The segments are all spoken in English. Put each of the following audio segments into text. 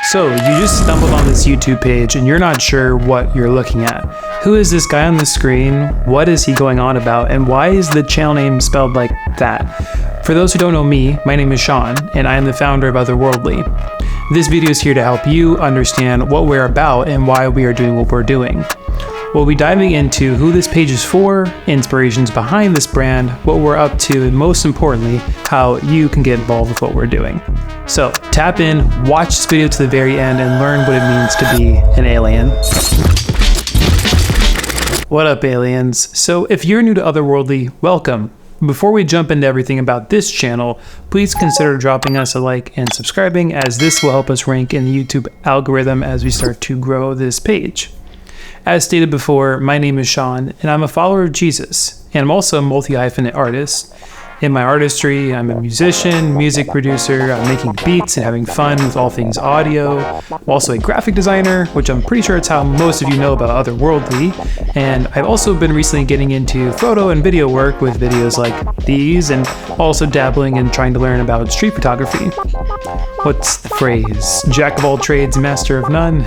So, you just stumbled on this YouTube page and you're not sure what you're looking at. Who is this guy on the screen? What is he going on about? And why is the channel name spelled like that? For those who don't know me, my name is Sean, and I am the founder of OTHRWRLDLY. This video is here to help you understand what we're about and why we are doing what we're doing. We'll be diving into who this page is for, inspirations behind this brand, what we're up to, and most importantly, how you can get involved with what we're doing. So tap in, watch this video to the very end, and learn what it means to be an alien. What up, aliens? So if you're new to OTHRWRLDLY, welcome. Before we jump into everything about this channel, please consider dropping us a like and subscribing, as this will help us rank in the YouTube algorithm as we start to grow this page. As stated before, my name is Sean, and I'm a follower of Jesus, and I'm also a multi-hyphenate artist. In my artistry, I'm a musician, music producer, I'm making beats and having fun with all things audio. I'm also a graphic designer, which I'm pretty sure it's how most of you know about OTHRWRLDLY. And I've also been recently getting into photo and video work with videos like these, and also dabbling in trying to learn about street photography. What's the phrase? Jack of all trades, master of none?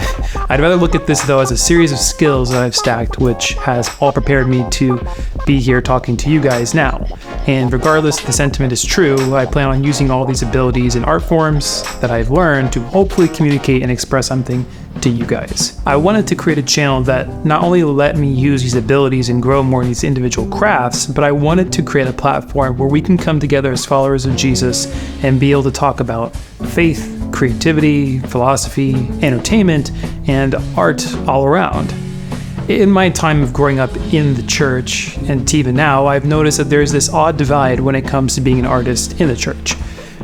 I'd rather look at this though as a series of skills that I've stacked, which has all prepared me to be here talking to you guys now. And regardless if the sentiment is true, I plan on using all these abilities and art forms that I've learned to hopefully communicate and express something to you guys. I wanted to create a channel that not only let me use these abilities and grow more in these individual crafts, but I wanted to create a platform where we can come together as followers of Jesus and be able to talk about faith, creativity, philosophy, entertainment, and art all around. In my time of growing up in the church, and even now, I've noticed that there's this odd divide when it comes to being an artist in the church.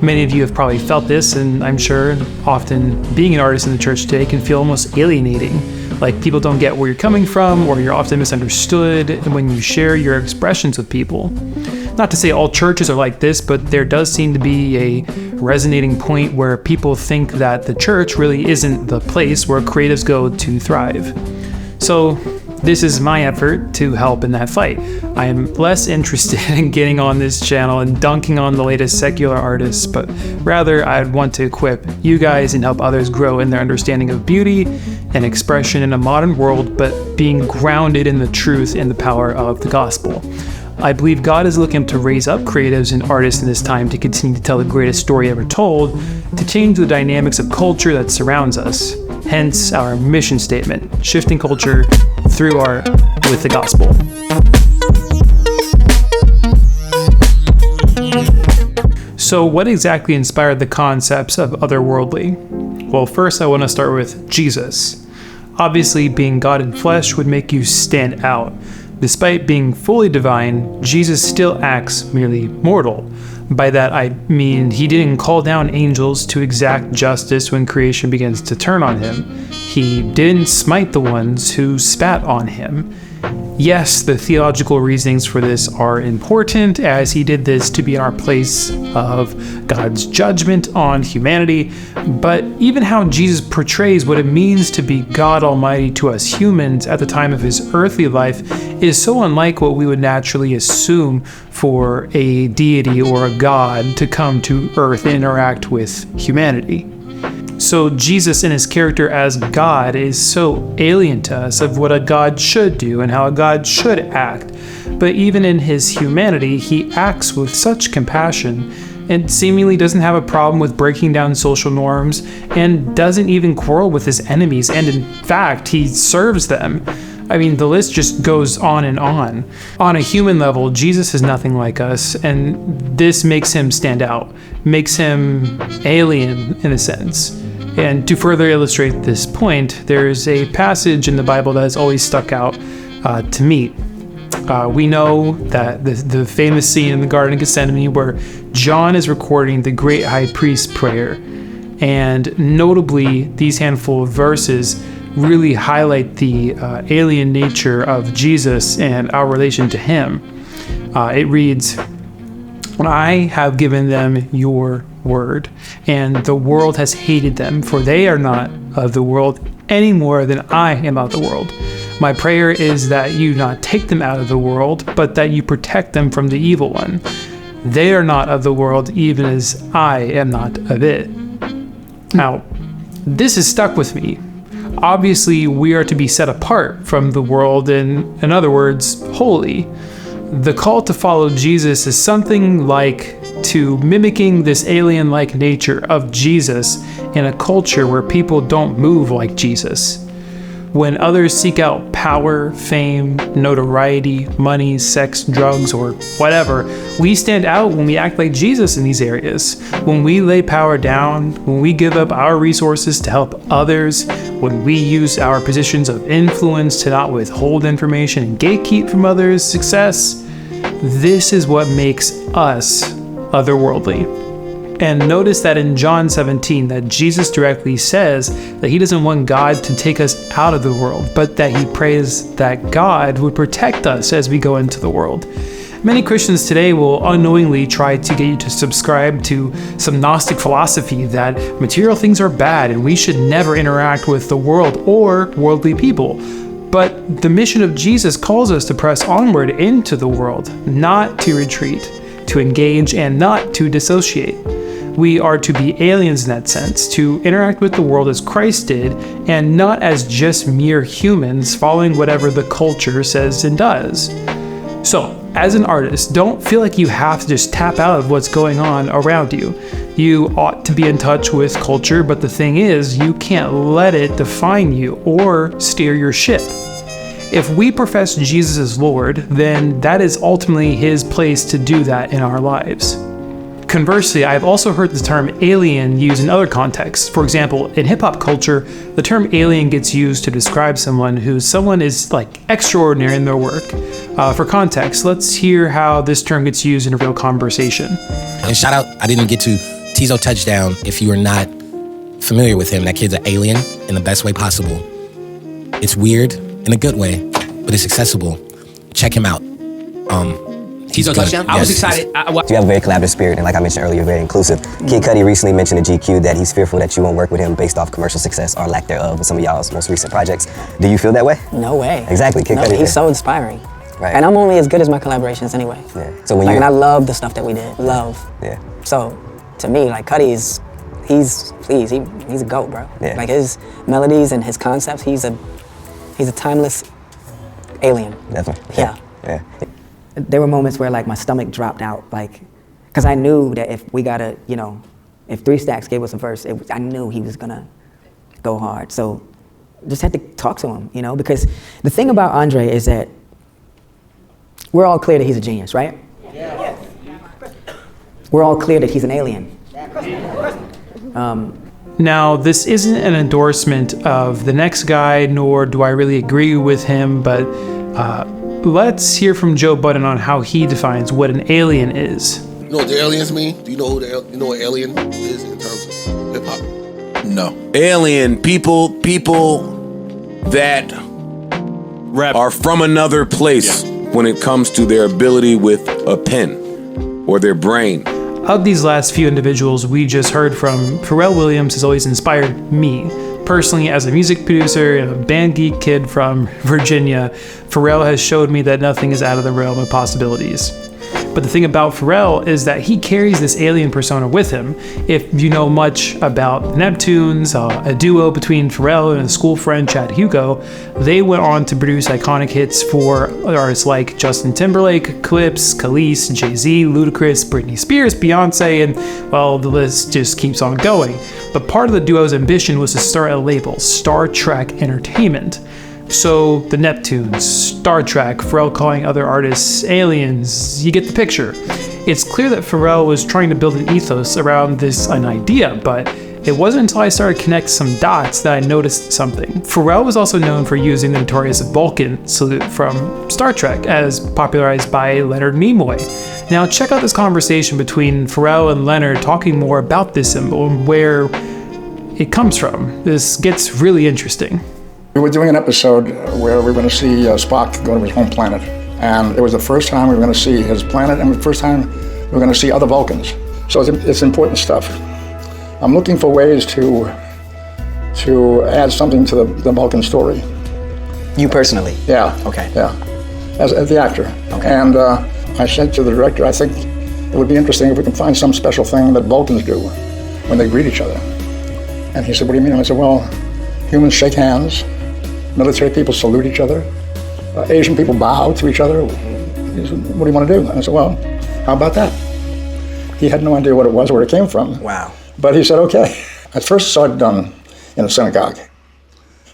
Many of you have probably felt this, and I'm sure often being an artist in the church today can feel almost alienating. Like people don't get where you're coming from, or you're often misunderstood when you share your expressions with people. Not to say all churches are like this, but there does seem to be a resonating point where people think that the church really isn't the place where creatives go to thrive. So this is my effort to help in that fight. I am less interested in getting on this channel and dunking on the latest secular artists, but rather I'd want to equip you guys and help others grow in their understanding of beauty and expression in a modern world, but being grounded in the truth and the power of the gospel. I believe God is looking to raise up creatives and artists in this time to continue to tell the greatest story ever told, to change the dynamics of culture that surrounds us. Hence our mission statement, shifting culture through art with the gospel. So what exactly inspired the concepts of OTHRWRLDLY? Well, first I want to start with Jesus. Obviously, being God in flesh would make you stand out. Despite being fully divine, Jesus still acts merely mortal. By that I mean he didn't call down angels to exact justice when creation begins to turn on him. He didn't smite the ones who spat on him. Yes, the theological reasonings for this are important, as he did this to be in our place of God's judgment on humanity, but even how Jesus portrays what it means to be God Almighty to us humans at the time of his earthly life is so unlike what we would naturally assume for a deity or a god to come to earth and interact with humanity. So Jesus in his character as God is so alien to us of what a God should do and how a God should act. But even in his humanity, he acts with such compassion and seemingly doesn't have a problem with breaking down social norms and doesn't even quarrel with his enemies, and in fact, he serves them. I mean, the list just goes on and on. On a human level, Jesus is nothing like us, and this makes him stand out, makes him alien in a sense. And to further illustrate this point, there's a passage in the Bible that has always stuck out to me. We know that the famous scene in the Garden of Gethsemane where John is recording the great high priest prayer, and notably these handful of verses really highlight the alien nature of Jesus and our relation to him. It reads, "I have given them your word, and the world has hated them, for they are not of the world any more than I am of the world. My prayer is that you not take them out of the world, but that you protect them from the evil one. They are not of the world, even as I am not of it." Now, This has stuck with me. Obviously, we are to be set apart from the world and, in other words, holy. The call to follow Jesus is something like to mimicking this alien-like nature of Jesus in a culture where people don't move like Jesus. When others seek out power, fame, notoriety, money, sex, drugs, or whatever, we stand out when we act like Jesus in these areas. When we lay power down, when we give up our resources to help others, when we use our positions of influence to not withhold information and gatekeep from others' success, this is what makes us otherworldly. And notice that in John 17 that Jesus directly says that he doesn't want God to take us out of the world, but that he prays that God would protect us as we go into the world. Many Christians today will unknowingly try to get you to subscribe to some Gnostic philosophy that material things are bad and we should never interact with the world or worldly people. But the mission of Jesus calls us to press onward into the world, not to retreat, to engage, and not to dissociate. We are to be aliens in that sense, to interact with the world as Christ did, and not as just mere humans following whatever the culture says and does. So, as an artist, don't feel like you have to just tap out of what's going on around you. You ought to be in touch with culture, but the thing is, you can't let it define you or steer your ship. If we profess Jesus as Lord, then that is ultimately his place to do that in our lives. Conversely, I've also heard the term alien used in other contexts. For example, in hip-hop culture, the term alien gets used to describe someone is like extraordinary in their work. For context, let's hear how this term gets used in a real conversation. And shout out, I didn't get to Tizo Touchdown. If you are not familiar with him, that kid's an alien in the best way possible. It's weird in a good way, but it's accessible. Check him out. He's touchdown. Yes, I was excited. You have a very collaborative spirit, and like I mentioned earlier, very inclusive. Kid Cudi recently mentioned to GQ that he's fearful that you won't work with him based off commercial success or lack thereof with some of y'all's most recent projects. Do you feel that way? No way. Exactly, Kid Cudi. He's so inspiring. Right. And I'm only as good as my collaborations anyway. Yeah. So when and I love the stuff that we did. Love. Yeah. So to me, like Cudi he's a GOAT, bro. Yeah. Like his melodies and his concepts, he's a timeless alien. Definitely. Yeah. Yeah. There were moments where like my stomach dropped out, like, cause I knew that if we gotta, if 3 Stacks gave us a verse, I knew he was gonna go hard. So just had to talk to him, because the thing about Andre is that we're all clear that he's a genius, right? Yeah. We're all clear that he's an alien. Now, this isn't an endorsement of the next guy, nor do I really agree with him, but let's hear from Joe Budden on how he defines what an alien is. You know what the aliens mean? Do you know what alien is in terms of hip hop? No. Alien, people that are from another place when it comes to their ability with a pen or their brain. Of these last few individuals we just heard from, Pharrell Williams has always inspired me. Personally, as a music producer and a band geek kid from Virginia, Pharrell has showed me that nothing is out of the realm of possibilities. But the thing about Pharrell is that he carries this alien persona with him. If you know much about the Neptunes, a duo between Pharrell and a school friend, Chad Hugo, they went on to produce iconic hits for artists like Justin Timberlake, Clips, Khalees, Jay-Z, Ludacris, Britney Spears, Beyonce, and well, the list just keeps on going. But part of the duo's ambition was to start a label, Star Trek Entertainment. So the Neptunes, Star Trek, Pharrell calling other artists aliens, you get the picture. It's clear that Pharrell was trying to build an ethos around an idea, but it wasn't until I started to connect some dots that I noticed something. Pharrell was also known for using the notorious Vulcan salute from Star Trek, as popularized by Leonard Nimoy. Now check out this conversation between Pharrell and Leonard talking more about this symbol and where it comes from. This gets really interesting. We were doing an episode where we were going to see Spock go to his home planet. And it was the first time we were going to see his planet and the first time we were going to see other Vulcans. So it's important stuff. I'm looking for ways to add something to the Vulcan story. You personally? Yeah. Okay. Yeah, as the actor. Okay. And I said to the director, I think it would be interesting if we can find some special thing that Vulcans do when they greet each other. And he said, what do you mean? I said, well, humans shake hands, military people salute each other, Asian people bow to each other. He said, what do you want to do? And I said, well, how about that? He had no idea what it was, where it came from. Wow. But he said, okay. I first saw it done in a synagogue.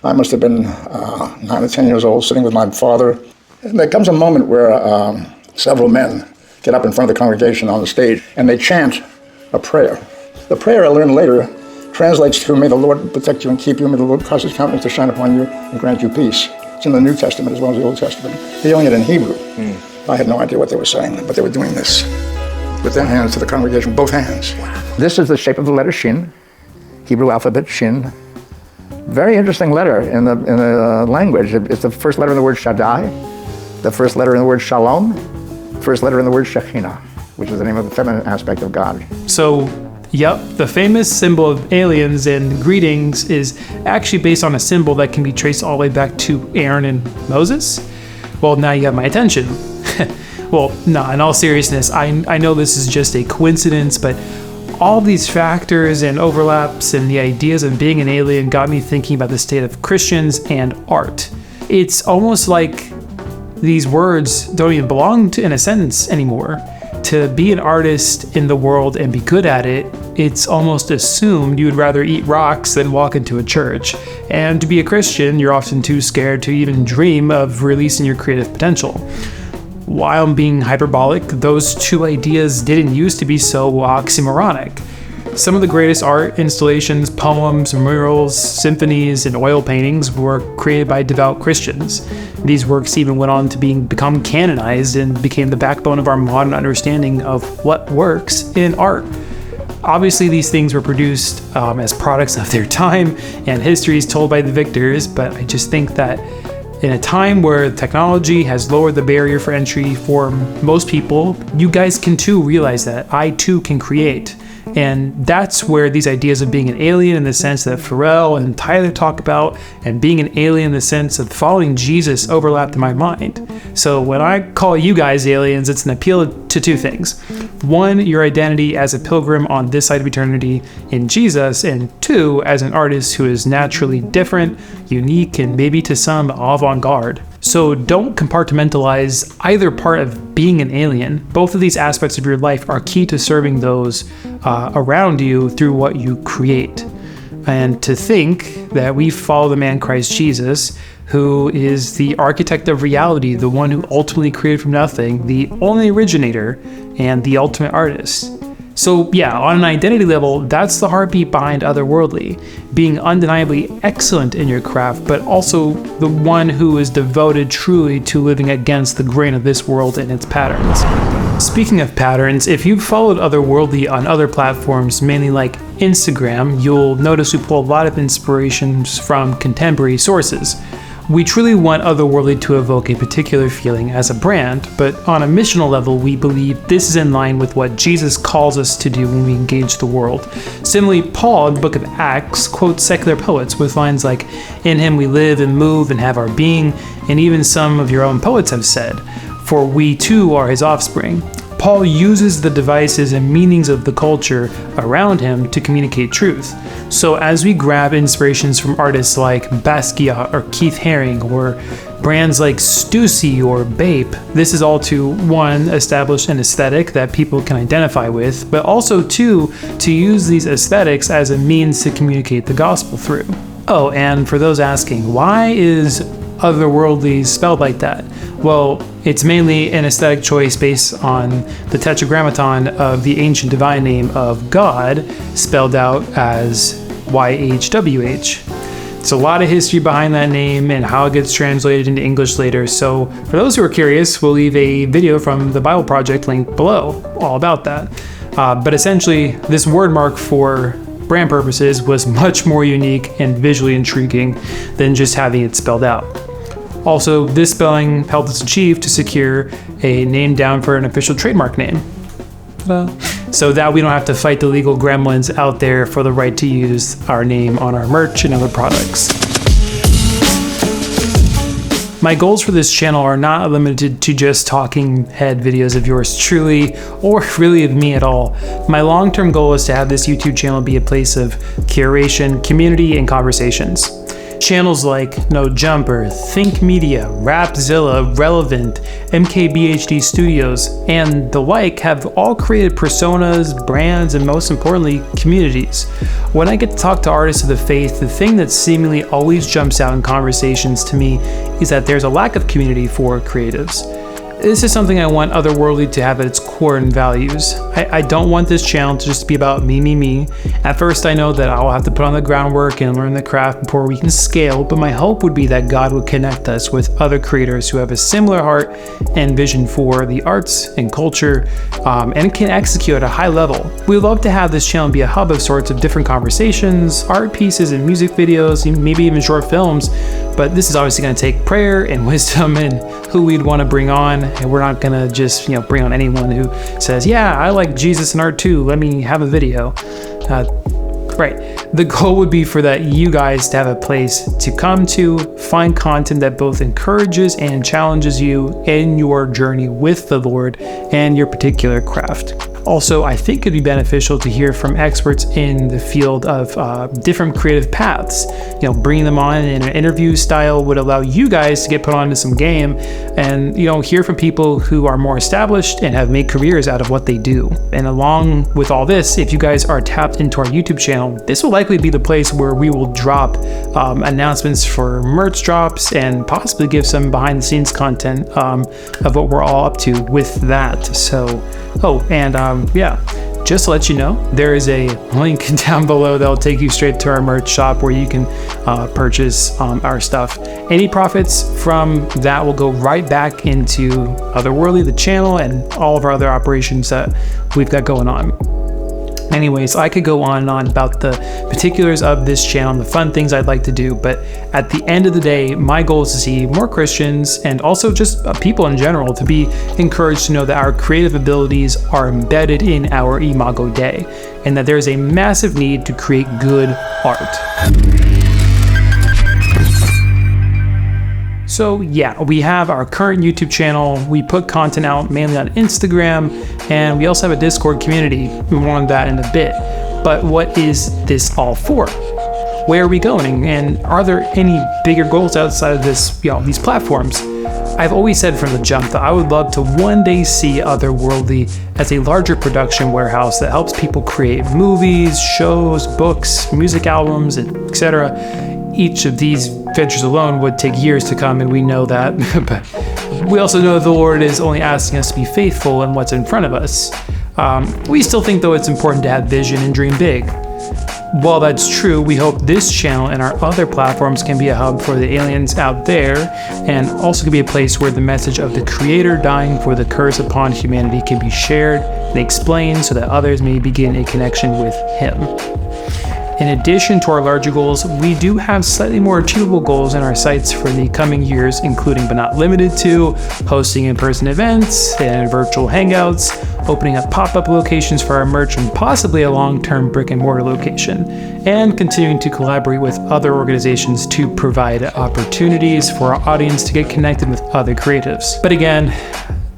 I must have been 9 or 10 years old, sitting with my father. And there comes a moment where several men get up in front of the congregation on the stage, and they chant a prayer. The prayer, I learned later, translates to, may the Lord protect you and keep you, may the Lord cause his countenance to shine upon you and grant you peace. It's in the New Testament as well as the Old Testament. They're doing it in Hebrew. I had no idea what they were saying, but they were doing this with their hands to the congregation, both hands. This is the shape of the letter Shin, Hebrew alphabet Shin. Very interesting letter in the language. It's the first letter in the word Shaddai, the first letter in the word Shalom, first letter in the word Shekhinah, which is the name of the feminine aspect of God. So, yep, the famous symbol of aliens and greetings is actually based on a symbol that can be traced all the way back to Aaron and Moses. Well, now you have my attention. Well, no, in all seriousness, I know this is just a coincidence, but all these factors and overlaps and the ideas of being an alien got me thinking about the state of Christians and art. It's almost like these words don't even belong to, in a sentence anymore. To be an artist in the world and be good at it, it's almost assumed you would rather eat rocks than walk into a church. And to be a Christian, you're often too scared to even dream of releasing your creative potential. While I'm being hyperbolic, those two ideas didn't used to be so oxymoronic. Some of the greatest art installations, poems, murals, symphonies, and oil paintings were created by devout Christians. These works even went on to become canonized and became the backbone of our modern understanding of what works in art. Obviously, these things were produced as products of their time, and history is told by the victors, but I just think that in a time where technology has lowered the barrier for entry for most people, you guys can too realize that I too can create. And that's where these ideas of being an alien in the sense that Pharrell and Tyler talk about, and being an alien in the sense of following Jesus overlapped in my mind. So when I call you guys aliens, it's an appeal to two things. One, your identity as a pilgrim on this side of eternity in Jesus, and two, as an artist who is naturally different, unique, and maybe to some avant-garde. So don't compartmentalize either part of being an alien. Both of these aspects of your life are key to serving those around you through what you create. And to think that we follow the man Christ Jesus, who is the architect of reality, the one who ultimately created from nothing, the only originator, and the ultimate artist. So yeah, on an identity level, that's the heartbeat behind Otherworldly, being undeniably excellent in your craft, but also the one who is devoted truly to living against the grain of this world and its patterns. Speaking of patterns, if you've followed Otherworldly on other platforms, mainly like Instagram, you'll notice we pull a lot of inspirations from contemporary sources. We truly want Otherworldly to evoke a particular feeling as a brand, but on a missional level, we believe this is in line with what Jesus calls us to do when we engage the world. Similarly, Paul in the book of Acts quotes secular poets with lines like, "In him we live and move and have our being," and even some of your own poets have said, "For we too are his offspring." Paul uses the devices and meanings of the culture around him to communicate truth. So as we grab inspirations from artists like Basquiat or Keith Haring, or brands like Stussy or Bape, this is all to, one, establish an aesthetic that people can identify with, but also two, to use these aesthetics as a means to communicate the gospel through. Oh, and for those asking, why is Otherworldly spelled like that? Well, it's mainly an aesthetic choice based on the tetragrammaton of the ancient divine name of God, spelled out as YHWH. It's a lot of history behind that name and how it gets translated into English later, so for those who are curious, we'll leave a video from the Bible Project link below, all about that. But essentially, this word mark for brand purposes was much more unique and visually intriguing than just having it spelled out. Also, this spelling helped us achieve to secure a name down for an official trademark name. So that we don't have to fight the legal gremlins out there for the right to use our name on our merch and other products. My goals for this channel are not limited to just talking head videos of yours truly, or really of me at all. My long-term goal is to have this YouTube channel be a place of curation, community, and conversations. Channels like No Jumper, Think Media, Rapzilla, Relevant, MKBHD Studios, and the like have all created personas, brands, and most importantly, communities. When I get to talk to artists of the faith, the thing that seemingly always jumps out in conversations to me is that there's a lack of community for creatives. This is something I want Otherworldly to have at its core and values. I don't want this channel to just be about me. At first, I know that I'll have to put on the groundwork and learn the craft before we can scale, but my hope would be that God would connect us with other creators who have a similar heart and vision for the arts and culture, and can execute at a high level. We'd love to have this channel be a hub of sorts of different conversations, art pieces and music videos, maybe even short films, but this is obviously going to take prayer and wisdom and who we'd want to bring on. And we're not gonna just, bring on anyone who says, yeah, I like Jesus and art too, let me have a video. Right. The goal would be for that you guys to have a place to come to, find content that both encourages and challenges you in your journey with the Lord and your particular craft. Also, I think it'd be beneficial to hear from experts in the field of different creative paths. Bringing them on in an interview style would allow you guys to get put onto some game and, hear from people who are more established and have made careers out of what they do. And along with all this, if you guys are tapped into our YouTube channel, this will likely be the place where we will drop announcements for merch drops and possibly give some behind the scenes content of what we're all up to with that. So, just to let you know, there is a link down below that will take you straight to our merch shop where you can purchase our stuff. Any profits from that will go right back into Otherworldly, the channel, and all of our other operations that we've got going on. Anyways, I could go on and on about the particulars of this channel and the fun things I'd like to do, but at the end of the day, my goal is to see more Christians and also just people in general to be encouraged to know that our creative abilities are embedded in our Imago Dei, and that there is a massive need to create good art. So yeah, we have our current YouTube channel. We put content out mainly on Instagram, and we also have a Discord community. More on that in a bit. But what is this all for? Where are we going? And are there any bigger goals outside of this, these platforms? I've always said from the jump that I would love to one day see Otherworldly as a larger production warehouse that helps people create movies, shows, books, music albums, etc. Each of these ventures alone would take years to come, and we know that, but we also know the Lord is only asking us to be faithful in what's in front of us. We still think, though, it's important to have vision and dream big. While that's true, we hope this channel and our other platforms can be a hub for the aliens out there, and also can be a place where the message of the Creator dying for the curse upon humanity can be shared and explained so that others may begin a connection with Him. In addition to our larger goals, we do have slightly more achievable goals in our sights for the coming years, including but not limited to hosting in-person events and virtual hangouts, opening up pop-up locations for our merch and possibly a long-term brick-and-mortar location, and continuing to collaborate with other organizations to provide opportunities for our audience to get connected with other creatives. But again,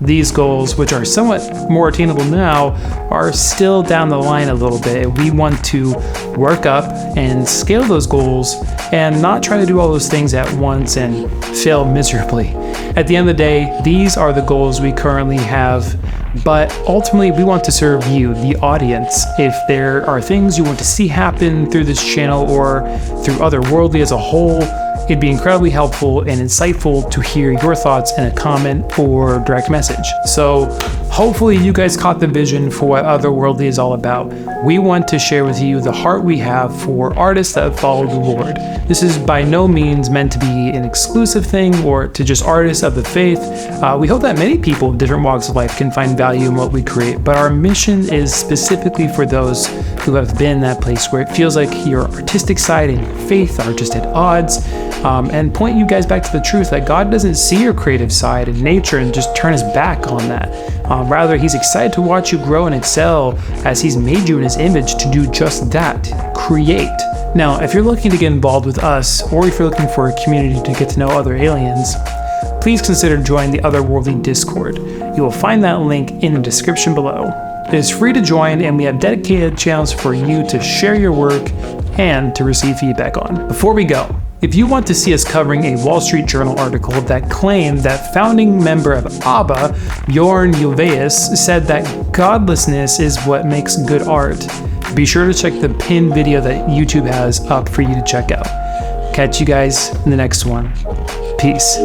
these goals, which are somewhat more attainable now, are still down the line a little bit. We want to work up and scale those goals and not try to do all those things at once and fail miserably. At the end of the day, these are the goals we currently have, but ultimately we want to serve you, the audience. If there are things you want to see happen through this channel or through Otherworldly as a whole, it'd be incredibly helpful and insightful to hear your thoughts in a comment or direct message. So hopefully you guys caught the vision for what Otherworldly is all about. We want to share with you the heart we have for artists that follow the Lord. This is by no means meant to be an exclusive thing or to just artists of the faith. We hope that many people of different walks of life can find value in what we create, but our mission is specifically for those who have been in that place where it feels like your artistic side and your faith are just at odds, and point you guys back to the truth that God doesn't see your creative side and nature and just turn his back on that. Rather, he's excited to watch you grow and excel as he's made you in his image to do just that, create. Now, if you're looking to get involved with us, or if you're looking for a community to get to know other aliens, please consider joining the Otherworldly Discord. You will find that link in the description below. It is free to join, and we have dedicated channels for you to share your work and to receive feedback on. Before we go, if you want to see us covering a Wall Street Journal article that claimed that founding member of ABBA, Bjorn Ulvaeus, said that godlessness is what makes good art, be sure to check the pinned video that YouTube has up for you to check out. Catch you guys in the next one. Peace.